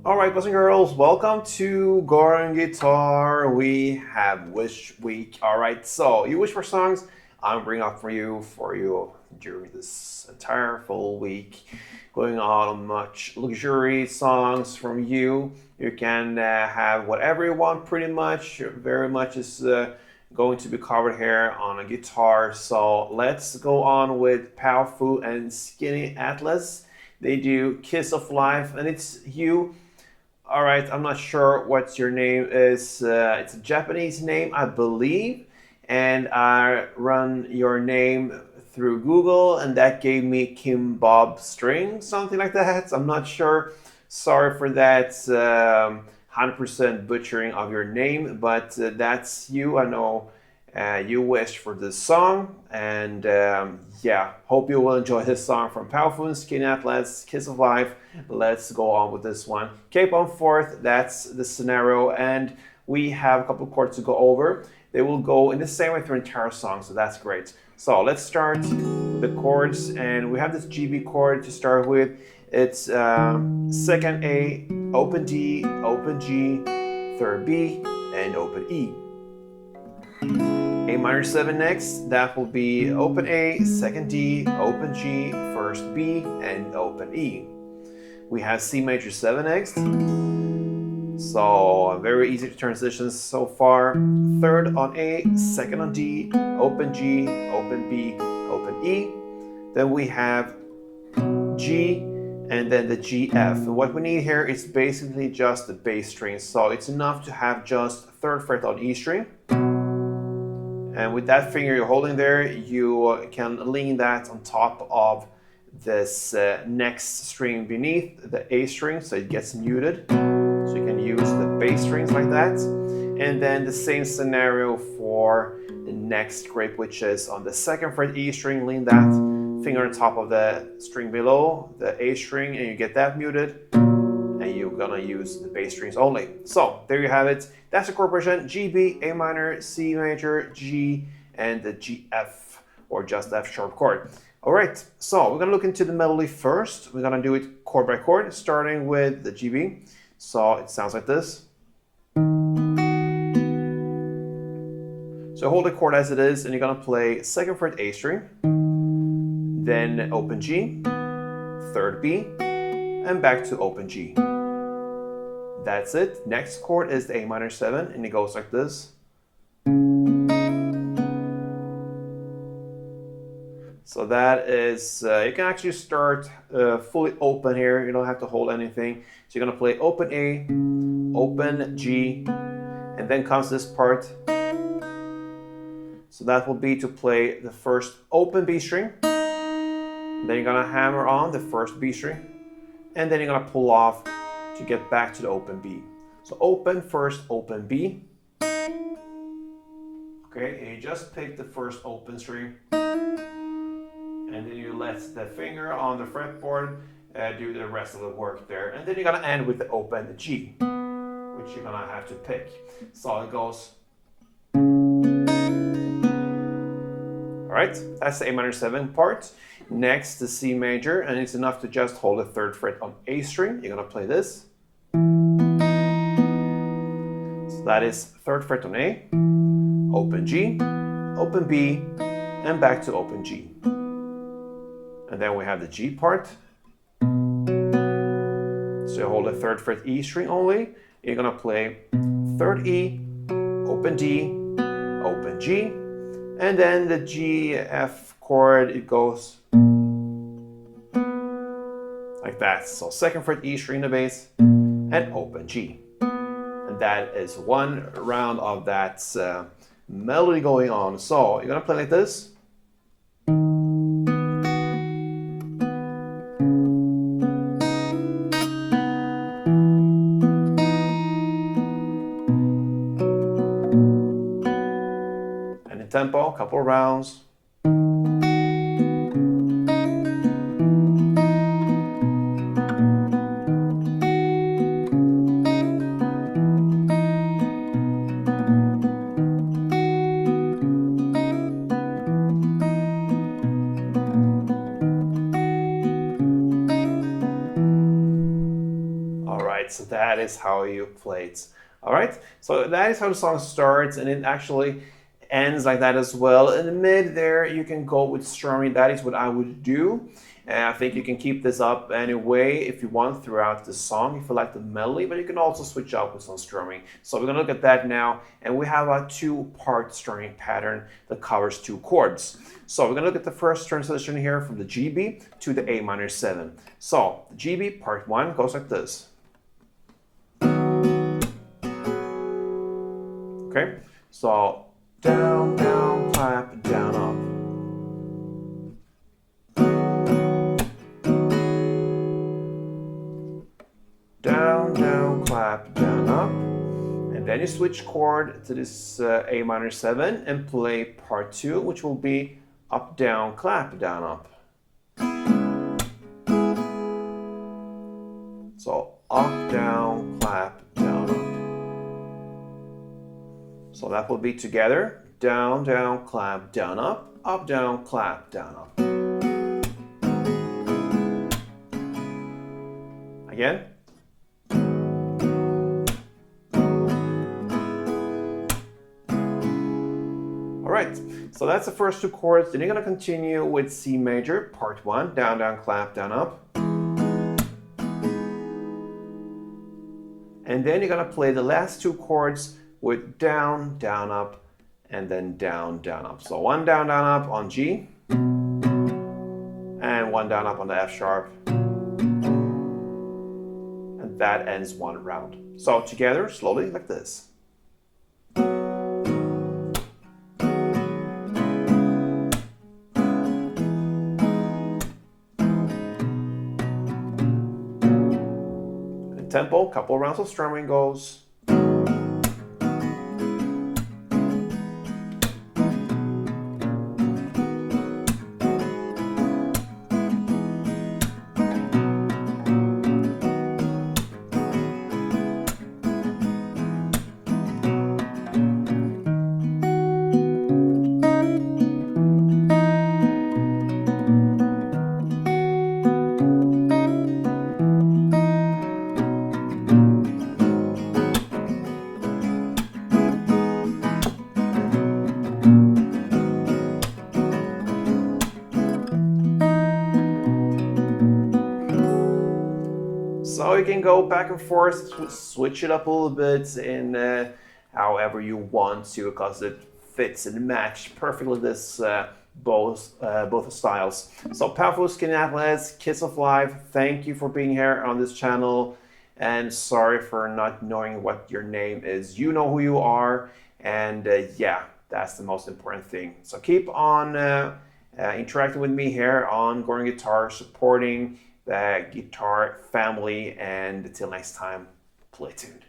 All right, boys and girls, welcome to Gordon Guitar. We have Wish Week. All right, so you wish for songs, I'm bringing up for you during this entire full week. Going on much luxury songs from you. You can have whatever you want, pretty much. Very much is going to be covered here on a guitar. So let's go on with Powfu and Skinny Atlas. They do Kiss of Life, and it's you. All right, I'm not sure what your name is. It's a Japanese name, I believe. And I run your name through Google, and that gave me Kim Bob String, something like that. I'm not sure. Sorry for that 100% butchering of your name, but that's you. I know you wished for this song, and yeah, hope you will enjoy this song from Powfu, Skin Atlas, Kiss of Life. Let's go on with this one. Cape on fourth, that's the scenario, and we have a couple of chords to go over. They will go in the same way through entire song, so that's great. So let's start with the chords, and we have this GB chord to start with. It's second A, open D, open G, third B, and open E. A minor 7 next, that will be open A, second D, open G, first B, and open E. We have C major 7 next, so very easy to transition so far. Third on A, second on D, open G, open B, open E. Then we have G, and then the G, F. And what we need here is basically just the bass string, so it's enough to have just third fret on E string. And with that finger you're holding there, you can lean that on top of this next string beneath, the A string, so it gets muted. So you can use the bass strings like that. And then the same scenario for the next grip, which is on the second fret E string, lean that finger on top of the string below, the A string, and you get that muted. And you're gonna use the bass strings only. So there you have it. That's the chord progression: G, B, A minor, C major, G, and the G, F, or just F sharp chord. All right, so we're gonna look into the melody first. We're gonna do it chord by chord, starting with the G, B. So it sounds like this. So hold the chord as it is, and you're gonna play second fret A string, then open G, third B, and back to open G. That's it. Next chord is the A minor 7, and it goes like this. So that is, you can actually start fully open here. You don't have to hold anything. So you're gonna play open A, open G, and then comes this part. So that will be to play the first open B string. Then you're gonna hammer on the first B string, and then you're gonna pull off to get back to the open B. So open first, open B. Okay, and you just pick the first open string, and then you let the finger on the fretboard do the rest of the work there. And then you're gonna end with the open G, which you're gonna have to pick. So it goes. All right, that's the A minor 7 part. Next, the C major, and it's enough to just hold the third fret on A string. You're gonna play this. So that is third fret on A, open G, open B, and back to open G. And then we have the G part. So you hold the third fret E string only. You're gonna play third E, open D, open G, and then the G, F chord, it goes like that. So second fret E string in the bass, and open G. And that is one round of that melody going on. So you're gonna play like this. And in tempo, a couple of rounds. right, so that is how you play it. All right, so that is how the song starts, and it actually ends like that as well. In the mid there, you can go with strumming. That is what I would do. And I think you can keep this up anyway if you want throughout the song, if you like the melody, but you can also switch up with some strumming. So we're gonna look at that now, and we have a two-part strumming pattern that covers two chords. So we're gonna look at the first transition here from the GB to the A minor 7. So the GB part 1 goes like this. Okay, so down, down, clap, down, up. Down, down, clap, down, up. And then you switch chord to this A minor 7 and play part 2, which will be up, down, clap, down, up. So up, down, clap, down, up. So that will be together. Down, down, clap, down, up, down, clap, down, up. Again. All right, so that's the first two chords. Then you're gonna continue with C major, part 1, down, down, clap, down, up. And then you're gonna play the last two chords with down, down, up, and then down, down, up. So one down, down, up on G, and one down, up on the F sharp. And that ends one round. So together, slowly, like this. Tempo, couple rounds of strumming goes. So you can go back and forth, switch it up a little bit in however you want to, because it fits and match perfectly this both styles. So Powfu Skinny Athletes, Kids of Life, thank you for being here on this channel, and sorry for not knowing what your name is. You know who you are, and yeah, that's the most important thing. So keep on interacting with me here on Goran Guitar, supporting the guitar family, and until next time, play tuned.